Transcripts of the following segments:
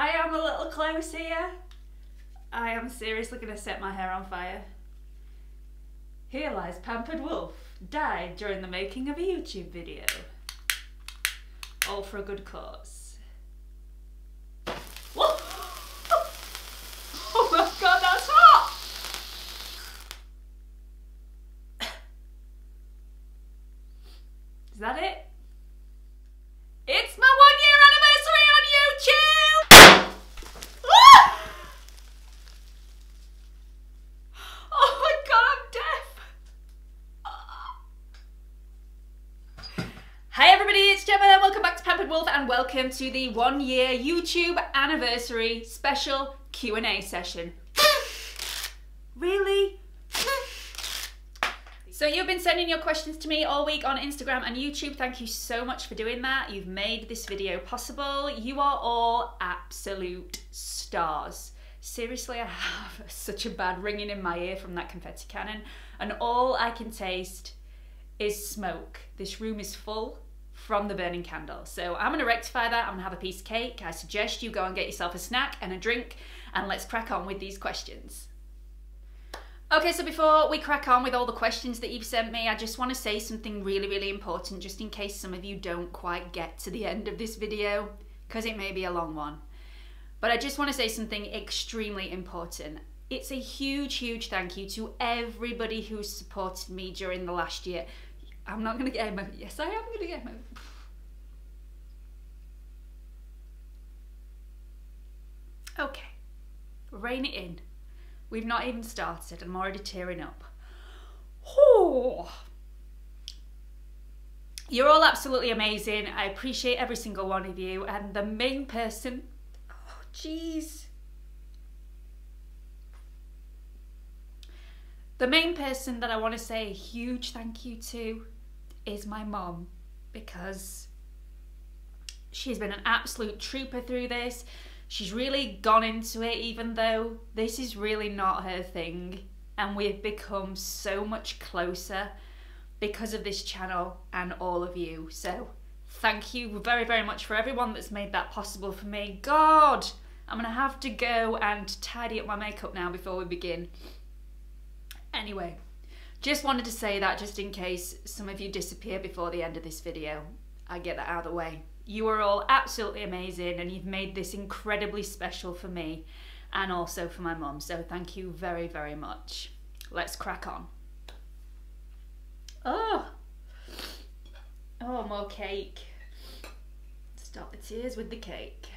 I am a little close here. I am seriously going to set my hair on fire. Here lies Pampered Wolf, died during the making of a YouTube video. All for a good cause. Whoa! Oh my god, that's hot! Is that it? It's my 1-year anniversary on YouTube! Oh my god, I'm deaf! Hi everybody, it's Gemma. Welcome back to Pampered Wolf and welcome to the 1-year YouTube anniversary special Q&A session. Really? So you've been sending your questions to me all week on Instagram and YouTube. Thank you so much for doing that. You've made this video possible. You are all absolute stars. Seriously, I have such a bad ringing in my ear from that confetti cannon and all I can taste is smoke. This room is full from the burning candle. So I'm gonna rectify that. I'm gonna have a piece of cake. I suggest you go and get yourself a snack and a drink and let's crack on with these questions. Okay, so before we crack on with all the questions that you've sent me, I just want to say something really important just in case some of you don't quite get to the end of this video, because it may be a long one. But I just want to say something extremely important. It's a huge thank you to everybody who's supported me during the last year. I'm not going to get emotional. Yes, I am going to get emotional. Okay, rein it in. We've not even started and I'm already tearing up. Oh. You're all absolutely amazing. I appreciate every single one of you. And the main person, oh jeez. The main person that I want to say a huge thank you to is my mom, because she's been an absolute trooper through this. She's really gone into it even though this is really not her thing, and we've become so much closer because of this channel and all of you. So thank you very much for everyone that's made that possible for me. God, I'm gonna have to go and tidy up my makeup now before we begin. Anyway, just wanted to say that just in case some of you disappear before the end of this video. I get that out of the way. You are all absolutely amazing and you've made this incredibly special for me and also for my mum. So thank you very much. Let's crack on. Oh, more cake. Stop the tears with the cake.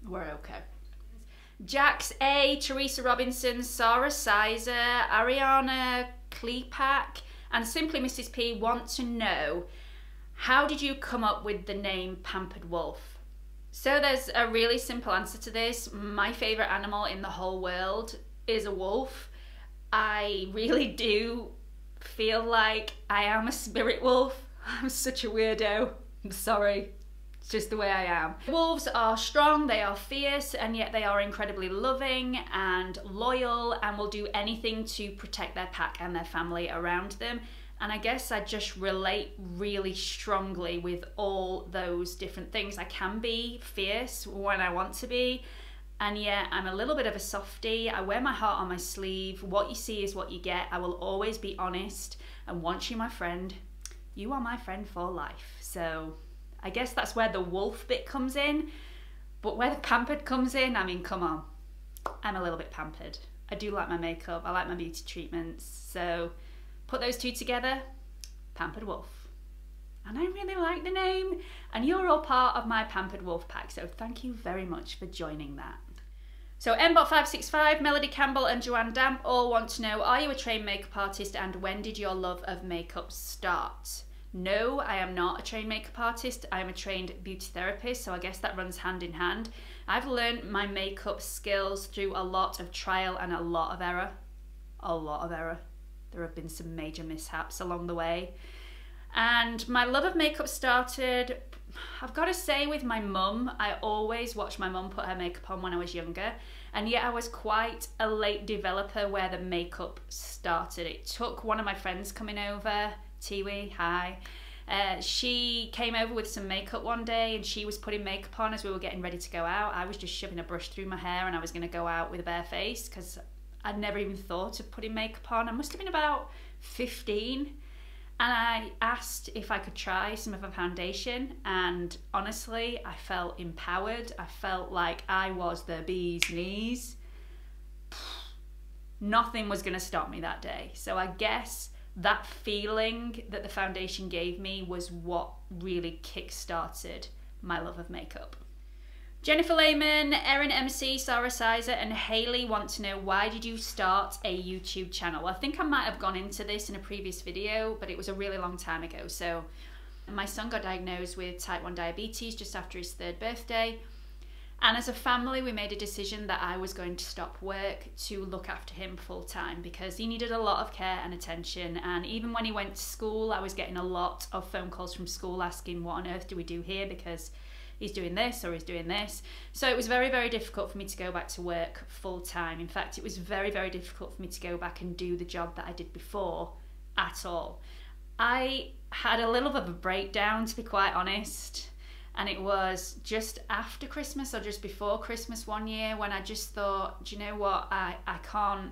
We're okay. Jax A, Teresa Robinson, Sarah Sizer, Ariana Klepak, and Simply Mrs. P want to know, how did you come up with the name Pampered Wolf? So there's a really simple answer to this. My favourite animal in the whole world is a wolf. I really do feel like I am a spirit wolf. I'm such a weirdo. I'm sorry. It's just the way I am. Wolves are strong, they are fierce, and yet they are incredibly loving and loyal and will do anything to protect their pack and their family around them. And I guess I just relate really strongly with all those different things. I can be fierce when I want to be, and yet I'm a little bit of a softie. I wear my heart on my sleeve. What you see is what you get. I will always be honest, and once you're my friend, you are my friend for life. So I guess that's where the wolf bit comes in, but where the pampered comes in, I mean, come on. I'm a little bit pampered. I do like my makeup, I like my beauty treatments, so put those two together, Pampered Wolf. And I really like the name, and you're all part of my Pampered Wolf pack, so thank you very much for joining that. So Mbot565, Melody Campbell and Joanne Damp all want to know, are you a trained makeup artist and when did your love of makeup start? No, I am not a trained makeup artist. I am a trained beauty therapist, so I guess that runs hand in hand. I've learned my makeup skills through a lot of trial and a lot of error. A lot of error. There have been some major mishaps along the way. And my love of makeup started, I've got to say, with my mum. I always watched my mum put her makeup on when I was younger, and yet I was quite a late developer where the makeup started. It took one of my friends coming over, Tiwi, hi, She came over with some makeup one day and she was putting makeup on as we were getting ready to go out. I was just shoving a brush through my hair and I was going to go out with a bare face because I'd never even thought of putting makeup on. I must have been about 15 and I asked if I could try some of her foundation, and honestly I felt empowered. I felt like I was the bee's knees. Nothing was going to stop me that day. So I guess that feeling that the foundation gave me was what really kick-started my love of makeup. Jennifer Lehman, Erin MC, Sarah Sizer and Hayley want to know, why did you start a YouTube channel? I think I might have gone into this in a previous video, but it was a really long time ago. So my son got diagnosed with type 1 diabetes just after his 3rd birthday. And as a family, we made a decision that I was going to stop work to look after him full time because he needed a lot of care and attention. And even when he went to school, I was getting a lot of phone calls from school asking, what on earth do we do here? Because he's doing this or he's doing this. So it was very, very difficult for me to go back to work full time. In fact, it was very, very difficult for me to go back and do the job that I did before at all. I had a little bit of a breakdown, to be quite honest. And it was just after Christmas or just before Christmas one year when I just thought, do you know what, I can't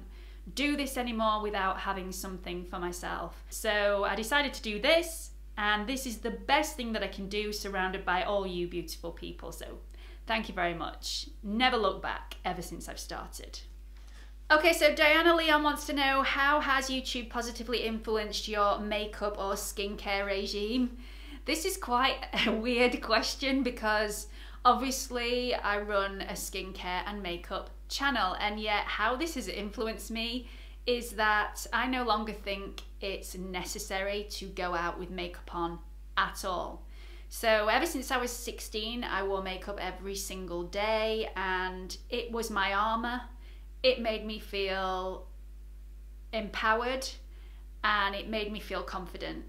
do this anymore without having something for myself. So I decided to do this, and this is the best thing that I can do surrounded by all you beautiful people. So thank you very much. Never look back ever since I've started. Okay, so Diana Leon wants to know, how has YouTube positively influenced your makeup or skincare regime? This is quite a weird question because obviously I run a skincare and makeup channel, and yet how this has influenced me is that I no longer think it's necessary to go out with makeup on at all. So ever since I was 16, I wore makeup every single day, and it was my armor. It made me feel empowered and it made me feel confident.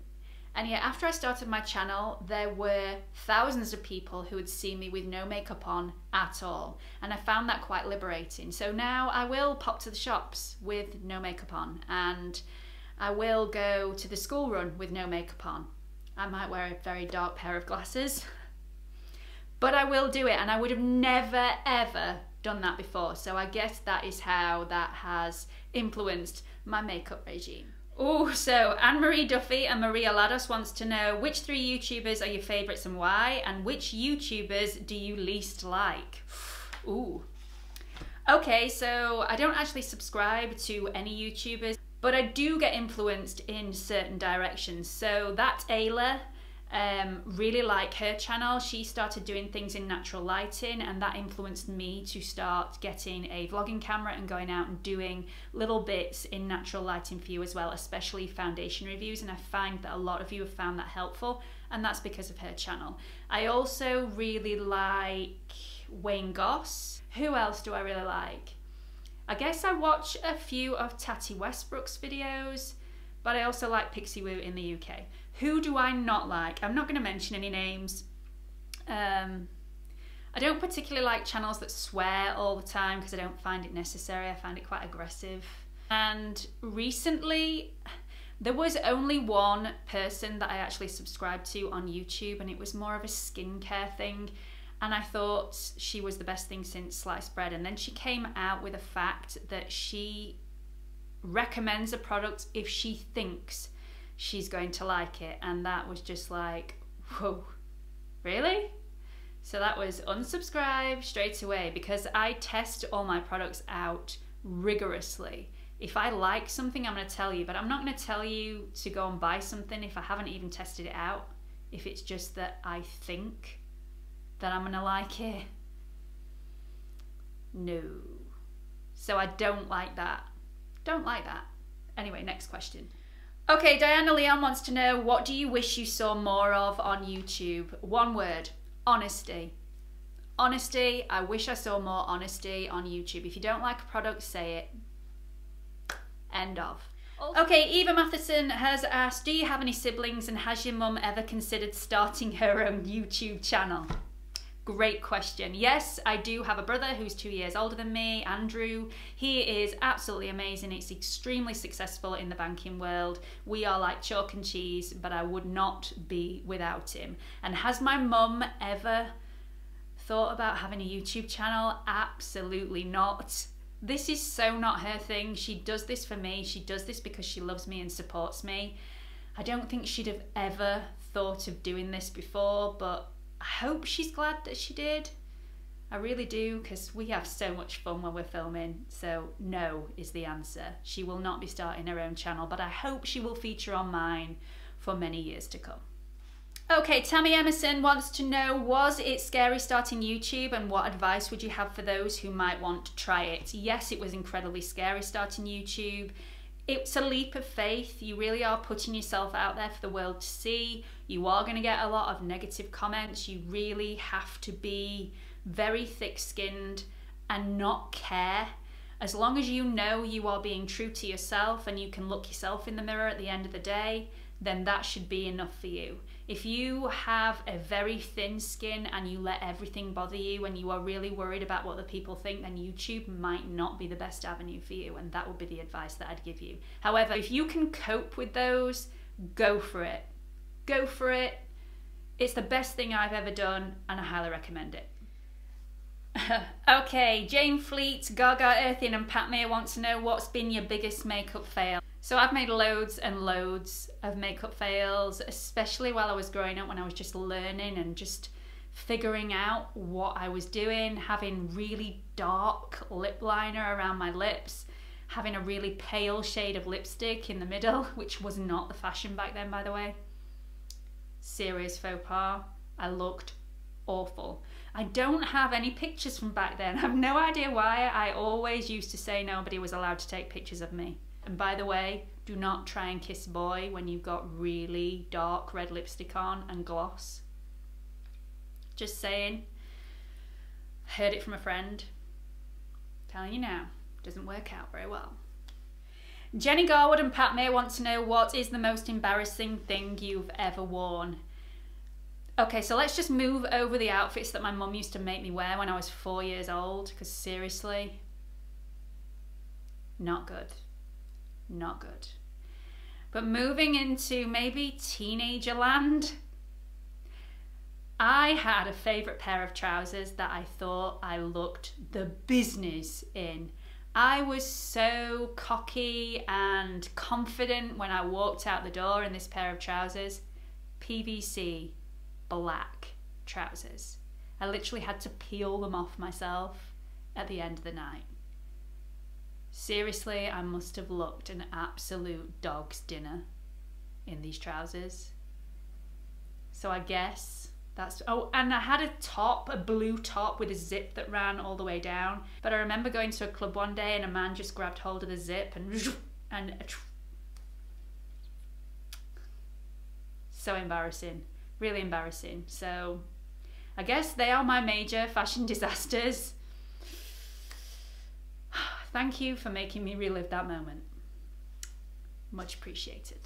And yet after I started my channel, there were thousands of people who had seen me with no makeup on at all. And I found that quite liberating. So now I will pop to the shops with no makeup on, and I will go to the school run with no makeup on. I might wear a very dark pair of glasses, but I will do it, and I would have never ever done that before. So I guess that is how that has influenced my makeup regime. Oh, so Anne-Marie Duffy and Maria Lados wants to know, which 3 YouTubers are your favourites and why? And which YouTubers do you least like? Ooh. Okay, so I don't actually subscribe to any YouTubers, but I do get influenced in certain directions. So that Ayla, really like her channel. She started doing things in natural lighting, and that influenced me to start getting a vlogging camera and going out and doing little bits in natural lighting for you as well, especially foundation reviews. And I find that a lot of you have found that helpful, and that's because of her channel. I also really like Wayne Goss. Who else do I really like? I guess I watch a few of Tati Westbrook's videos, but I also like Pixie Woo in the UK. Who do I not like? I'm not going to mention any names. I don't particularly like channels that swear all the time because I don't find it necessary. I find it quite aggressive. And recently, there was only one person that I actually subscribed to on YouTube, and it was more of a skincare thing. And I thought she was the best thing since sliced bread. And then she came out with a fact that she recommends a product if she thinks she's going to like it, and that was just like, whoa, really? So that was unsubscribe straight away, because I test all my products out rigorously. If I like something, I'm going to tell you, but I'm not going to tell you to go and buy something if I haven't even tested it out, if it's just that I think that I'm going to like it. No. So I don't like that. Don't like that. Anyway, next question. Okay, Diana Leon wants to know, what do you wish you saw more of on YouTube? One word: honesty. Honesty. I wish I saw more honesty on YouTube. If you don't like a product, say it. End of. Okay, Eva Matheson has asked, do you have any siblings, and has your mum ever considered starting her own YouTube channel? Great question. Yes, I do have a brother who's 2 years older than me, Andrew. He is absolutely amazing. He's extremely successful in the banking world. We are like chalk and cheese, but I would not be without him. And has my mum ever thought about having a YouTube channel? Absolutely not. This is so not her thing. She does this for me. She does this because she loves me and supports me. I don't think she'd have ever thought of doing this before, but I hope she's glad that she did. I really do, because we have so much fun when we're filming. So no is the answer. She will not be starting her own channel, but I hope she will feature on mine for many years to come. Okay, Tammy Emerson wants to know, was it scary starting YouTube, and what advice would you have for those who might want to try it? Yes, it was incredibly scary starting YouTube. It's a leap of faith. You really are putting yourself out there for the world to see. You are going to get a lot of negative comments. You really have to be very thick-skinned and not care. As long as you know you are being true to yourself and you can look yourself in the mirror at the end of the day, then that should be enough for you. If you have a very thin skin and you let everything bother you and you are really worried about what the people think, then YouTube might not be the best avenue for you, and that would be the advice that I'd give you. However, if you can cope with those, go for it. Go for it. It's the best thing I've ever done, and I highly recommend it. Okay, Jane Fleet, Gaga Earthin and Pat May want to know, what's been your biggest makeup fail? So I've made loads and loads of makeup fails, especially while I was growing up, when I was just learning and just figuring out what I was doing, having really dark lip liner around my lips, having a really pale shade of lipstick in the middle, which was not the fashion back then, by the way. Serious faux pas. I looked awful. I don't have any pictures from back then. I have no idea why. I always used to say nobody was allowed to take pictures of me. And by the way, do not try and kiss a boy when you've got really dark red lipstick on and gloss. Just saying. Heard it from a friend. Telling you now, doesn't work out very well. Jenny Garwood and Pat May want to know, what is the most embarrassing thing you've ever worn? Okay, so let's just move over the outfits that my mum used to make me wear when I was 4 years old, because seriously, not good. Not good. But moving into maybe teenager land, I had a favourite pair of trousers that I thought I looked the business in. I was so cocky and confident when I walked out the door in this pair of trousers. PVC black trousers. I literally had to peel them off myself at the end of the night. Seriously, I must have looked an absolute dog's dinner in these trousers. So I guess that's... Oh, and I had a top, a blue top with a zip that ran all the way down. But I remember going to a club one day and a man just grabbed hold of the zip and so embarrassing. Really embarrassing. So I guess they are my major fashion disasters. Thank you for making me relive that moment. Much appreciated.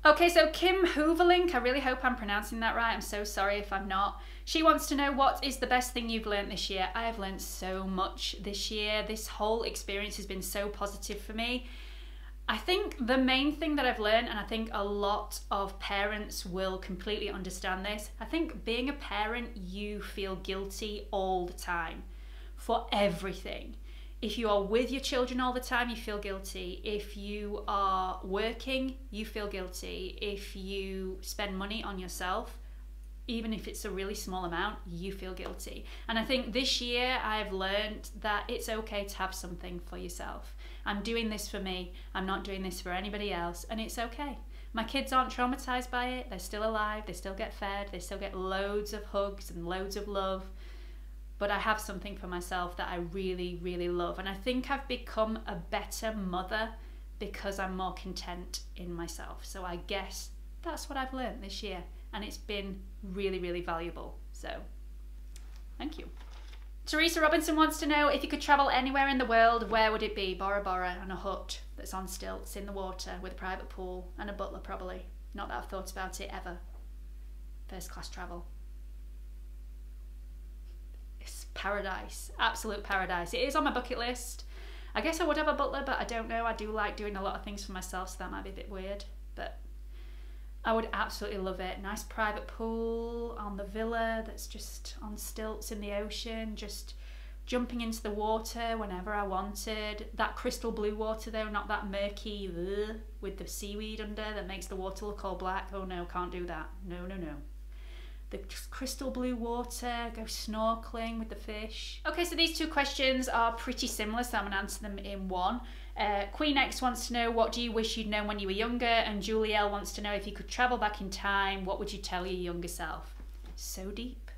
Okay, so Kim Hooverlink, I really hope I'm pronouncing that right. I'm so sorry if I'm not. She wants to know, what is the best thing you've learned this year? I have learned so much this year. This whole experience has been so positive for me. I think the main thing that I've learned, and I think a lot of parents will completely understand this, I think being a parent, you feel guilty all the time for everything. If you are with your children all the time, you feel guilty. If you are working, you feel guilty. If you spend money on yourself, even if it's a really small amount, you feel guilty. And I think this year I've learned that it's okay to have something for yourself. I'm doing this for me. I'm not doing this for anybody else, and it's okay. My kids aren't traumatized by it. They're still alive. They still get fed. They still get loads of hugs and loads of love. But I have something for myself that I really, really love. And I think I've become a better mother because I'm more content in myself. So I guess that's what I've learned this year. And it's been really, really valuable. So thank you. Teresa Robinson wants to know, if you could travel anywhere in the world, where would it be? Bora Bora, and a hut that's on stilts in the water with a private pool and a butler probably. Not that I've thought about it ever. First class travel. paradise, absolute paradise. It is on my bucket list. I guess I would have a butler, but I don't know. I do like doing a lot of things for myself, so that might be a bit weird, but I would absolutely love it. Nice private pool on the villa that's just on stilts in the ocean, just jumping into the water whenever I wanted. That crystal blue water though, not that murky with the seaweed under that makes the water look all black. Oh no, can't do that. No, no, no. The crystal blue water, go snorkeling with the fish. Okay, so these two questions are pretty similar, so I'm gonna answer them in one. Queen X wants to know, what do you wish you'd known when you were younger? And Julie L wants to know, if you could travel back in time, what would you tell your younger self? So deep.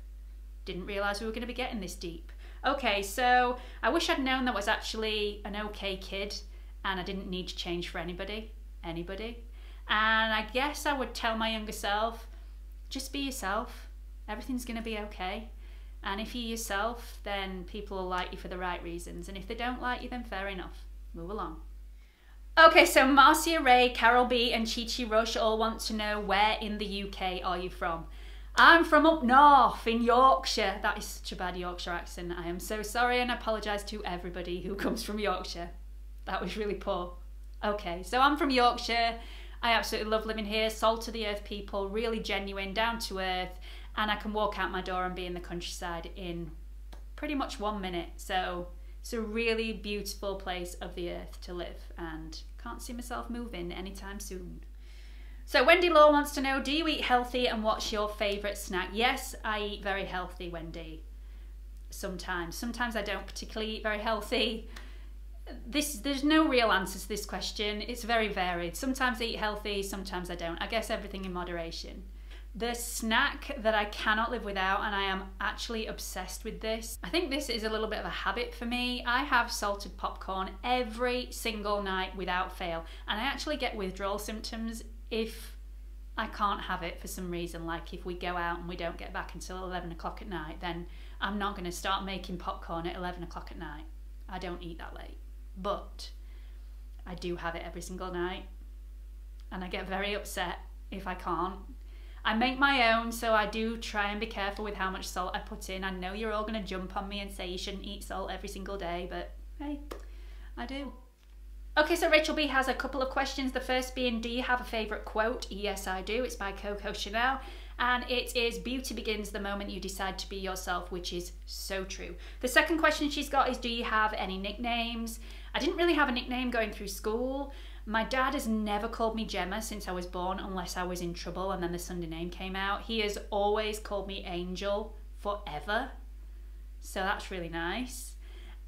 Didn't realise we were gonna be getting this deep. Okay, so I wish I'd known that I was actually an okay kid and I didn't need to change for anybody. And I guess I would tell my younger self, just be yourself. Everything's going to be okay. And if you're yourself, then people will like you for the right reasons. And if they don't like you, then fair enough. Move along. Okay, so Marcia Ray, Carol B and Chi Chi Rush all want to know, where in the UK are you from? I'm from up north in Yorkshire. That is such a bad Yorkshire accent. I am so sorry, and I apologise to everybody who comes from Yorkshire. That was really poor. Okay, so I'm from Yorkshire. I absolutely love living here. Salt of the earth people, really genuine, down to earth, and I can walk out my door and be in the countryside in pretty much 1 minute. So it's a really beautiful place of the earth to live, and can't see myself moving anytime soon. So Wendy Law wants to know, do you eat healthy and what's your favourite snack? Yes, I eat very healthy, Wendy. Sometimes I don't particularly eat very healthy. There's no real answer to this question. It's very varied. Sometimes I eat healthy, sometimes I don't. I guess everything in moderation. The snack that I cannot live without, and I am actually obsessed with this, I think this is a little bit of a habit for me. I have salted popcorn every single night without fail, and I actually get withdrawal symptoms if I can't have it for some reason. Like if we go out and we don't get back until 11 o'clock at night, then I'm not going to start making popcorn at 11 o'clock at night. I don't eat that late. But I do have it every single night, and I get very upset if I can't. I make my own, so I do try and be careful with how much salt I put in. I know you're all going to jump on me and say you shouldn't eat salt every single day, but hey, I do. Okay, so Rachel B has a couple of questions. The first being, do you have a favourite quote? Yes, I do. It's by Coco Chanel. And it is, beauty begins the moment you decide to be yourself, which is so true. The second question she's got is, do you have any nicknames? I didn't really have a nickname going through school. My dad has never called me Gemma since I was born, unless I was in trouble and then the Sunday name came out. He has always called me Angel forever. So that's really nice.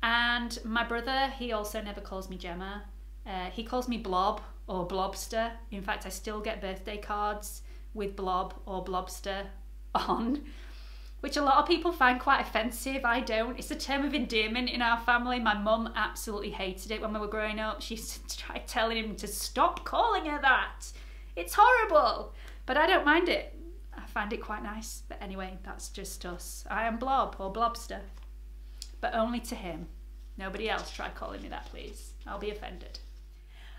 And my brother, he also never calls me Gemma. He calls me Blob or Blobster. In fact, I still get birthday cards with Blob or Blobster on, which a lot of people find quite offensive. I don't. It's a term of endearment in our family. My mum absolutely hated it when we were growing up. She used to try telling him to stop calling her that. It's horrible, but I don't mind it. I find it quite nice. But anyway, that's just us. I am Blob or Blobster, but only to him. Nobody else try calling me that, please. I'll be offended.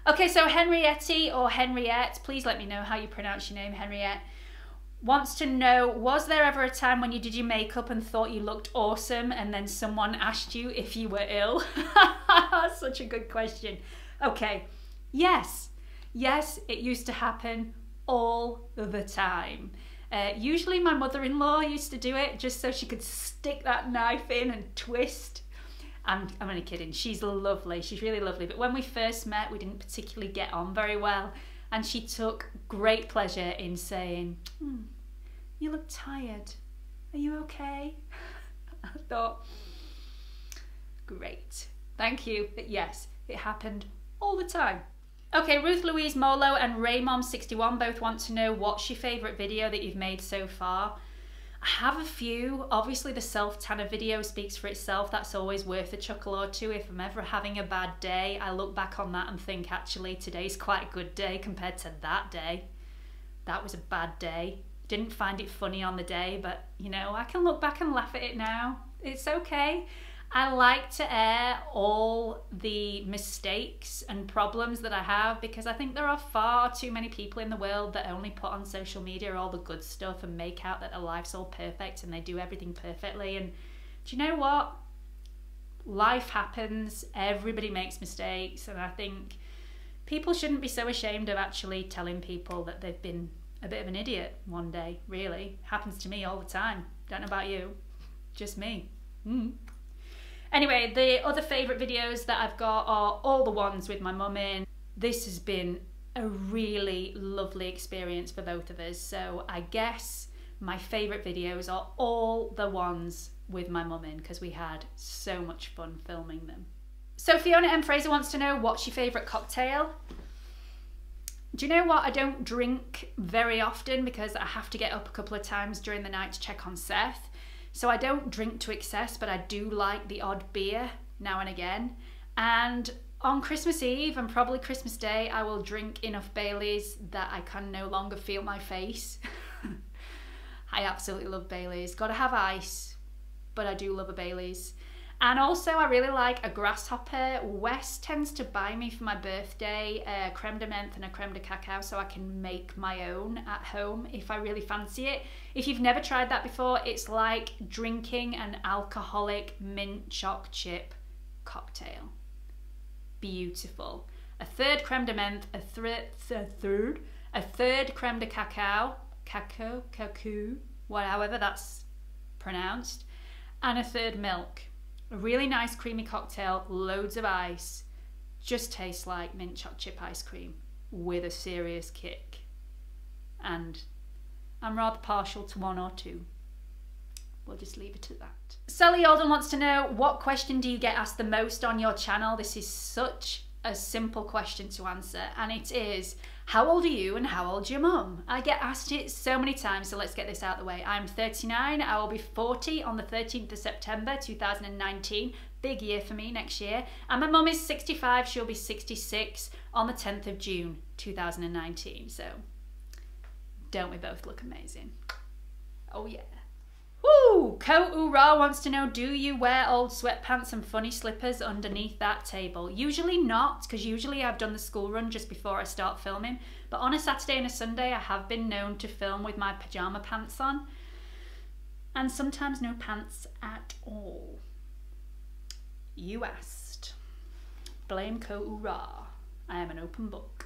Okay, so Henriette or Henriette, please let me know how you pronounce your name, Henriette, wants to know, was there ever a time when you did your makeup and thought you looked awesome and then someone asked you if you were ill? Such a good question. Okay, yes, it used to happen all the time. Usually my mother-in-law used to do it just so she could stick that knife in and twist. I'm only kidding, she's lovely, she's really lovely, but when we first met we didn't particularly get on very well, and she took great pleasure in saying, you look tired, are you okay? I thought, great, thank you, but yes, it happened all the time. Okay, Ruth Louise Molo and Raymom61 both want to know, what's your favourite video that you've made so far? I have a few. Obviously the self-tanner video speaks for itself. That's always worth a chuckle or two. If I'm ever having a bad day, I look back on that and think, actually today's quite a good day compared to that day. That was a bad day. Didn't find it funny on the day, but you know, I can look back and laugh at it now. It's okay. I like to air all the mistakes and problems that I have, because I think there are far too many people in the world that only put on social media all the good stuff and make out that their life's all perfect and they do everything perfectly, and do you know what? Life happens, everybody makes mistakes, and I think people shouldn't be so ashamed of actually telling people that they've been a bit of an idiot one day, really. Happens to me all the time. Don't know about you, just me. Anyway, the other favourite videos that I've got are all the ones with my mum in. This has been a really lovely experience for both of us, so I guess my favourite videos are all the ones with my mum in, because we had so much fun filming them. So Fiona M. Fraser wants to know, what's your favourite cocktail? Do you know what? I don't drink very often because I have to get up a couple of times during the night to check on Seth. So I don't drink to excess, but I do like the odd beer now and again. And on Christmas Eve and probably Christmas Day, I will drink enough Baileys that I can no longer feel my face. I absolutely love Baileys. Gotta have ice, but I do love a Baileys. And also I really like a grasshopper. Wes tends to buy me for my birthday a creme de menthe and a creme de cacao so I can make my own at home if I really fancy it. If you've never tried that before, it's like drinking an alcoholic mint choc chip cocktail. Beautiful. A third creme de menthe, a third creme de cacao, however that's pronounced, and a third milk. A really nice creamy cocktail, loads of ice, just tastes like mint choc chip ice cream with a serious kick. And I'm rather partial to one or two. We'll just leave it at that. Sally Alden wants to know, what question do you get asked the most on your channel? This is such a simple question to answer, and it is, how old are you and how old's your mum? I get asked it so many times, so let's get this out of the way. I'm 39, I will be 40 on the 13th of September 2019, big year for me next year, and my mum is 65, she'll be 66 on the 10th of June 2019, so don't we both look amazing? Oh yeah. Woo! Ko Ura wants to know, do you wear old sweatpants and funny slippers underneath that table? Usually not, because usually I've done the school run just before I start filming. But on a Saturday and a Sunday, I have been known to film with my pyjama pants on. And sometimes no pants at all. You asked. Blame Ko Ura. I am an open book.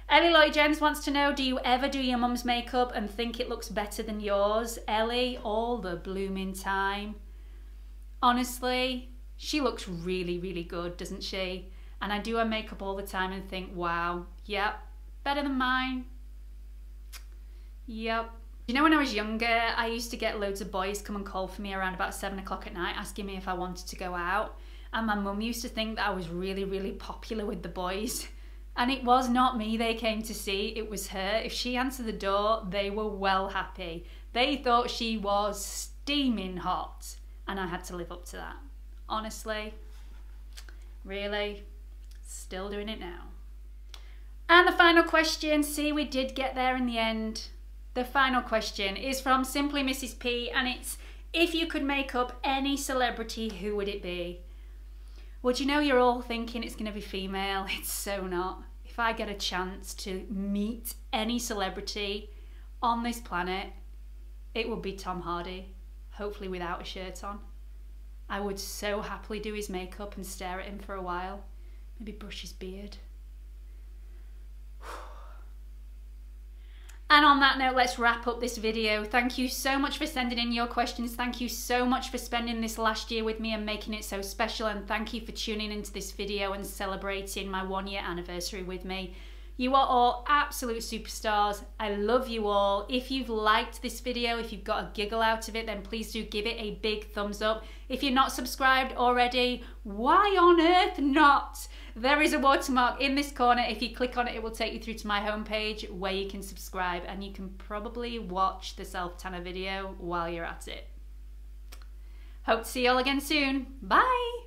Ellie Lloyd James wants to know, do you ever do your mum's makeup and think it looks better than yours? Ellie, all the blooming time. Honestly, she looks really, really good, doesn't she? And I do her makeup all the time and think, wow, yep, better than mine. Yep. You know, when I was younger, I used to get loads of boys come and call for me around about 7 o'clock at night asking me if I wanted to go out. And my mum used to think that I was really, really popular with the boys. And it was not me they came to see, it was her. If she answered the door, they were well happy. They thought she was steaming hot, and I had to live up to that. Honestly, really, still doing it now. And the final question, see, we did get there in the end. The final question is from Simply Mrs. P, and it's, if you could make up any celebrity, who would it be? Well, you know, you're all thinking it's going to be female. It's so not. If I get a chance to meet any celebrity on this planet, it would be Tom Hardy, hopefully without a shirt on. I would so happily do his makeup and stare at him for a while. Maybe brush his beard. And on that note, let's wrap up this video. Thank you so much for sending in your questions. Thank you so much for spending this last year with me and making it so special. And thank you for tuning into this video and celebrating my 1-year anniversary with me. You are all absolute superstars. I love you all. If you've liked this video, if you've got a giggle out of it, then please do give it a big thumbs up. If you're not subscribed already, why on earth not? There is a watermark in this corner. If you click on it, it will take you through to my homepage where you can subscribe, and you can probably watch the self-tanner video while you're at it. Hope to see you all again soon. Bye!